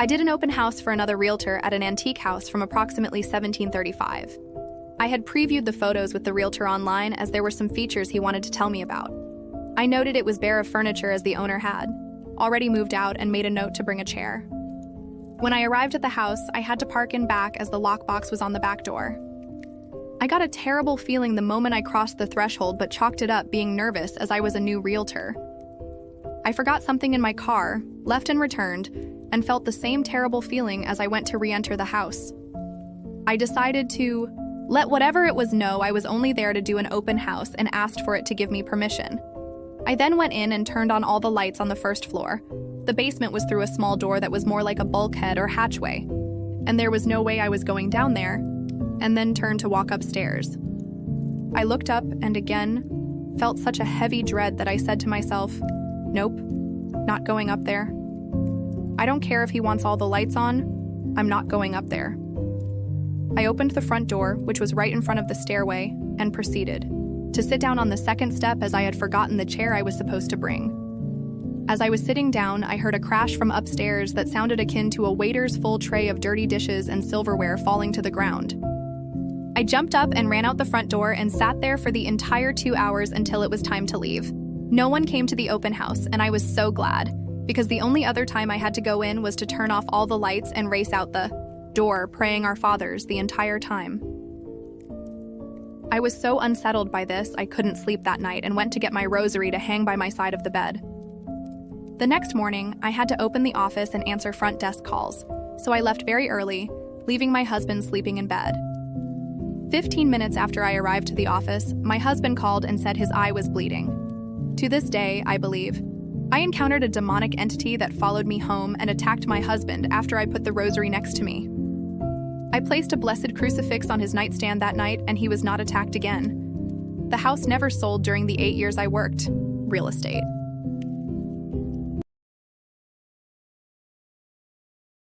I did an open house for another realtor at an antique house from approximately 1735. I had previewed the photos with the realtor online as there were some features he wanted to tell me about. I noted it was bare of furniture as the owner had already moved out and made a note to bring a chair. When I arrived at the house, I had to park in back as the lockbox was on the back door. I got a terrible feeling the moment I crossed the threshold, but chalked it up being nervous as I was a new realtor. I forgot something in my car, left and returned, and felt the same terrible feeling as I went to re-enter the house. I decided to let whatever it was know I was only there to do an open house and asked for it to give me permission. I then went in and turned on all the lights on the first floor. The basement was through a small door that was more like a bulkhead or hatchway, and there was no way I was going down there, and then turned to walk upstairs. I looked up and again felt such a heavy dread that I said to myself, nope, not going up there. I don't care if he wants all the lights on, I'm not going up there. I opened the front door, which was right in front of the stairway, and proceeded to sit down on the second step as I had forgotten the chair I was supposed to bring. As I was sitting down, I heard a crash from upstairs that sounded akin to a waiter's full tray of dirty dishes and silverware falling to the ground. I jumped up and ran out the front door and sat there for the entire 2 hours until it was time to leave. No one came to the open house, and I was so glad, because the only other time I had to go in was to turn off all the lights and race out the door, praying our fathers the entire time. I was so unsettled by this, I couldn't sleep that night and went to get my rosary to hang by my side of the bed. The next morning, I had to open the office and answer front desk calls, so I left very early, leaving my husband sleeping in bed. 15 minutes after I arrived to the office, my husband called and said his eye was bleeding. To this day, I believe, I encountered a demonic entity that followed me home and attacked my husband after I put the rosary next to me. I placed a blessed crucifix on his nightstand that night and he was not attacked again. The house never sold during the 8 years I worked real estate.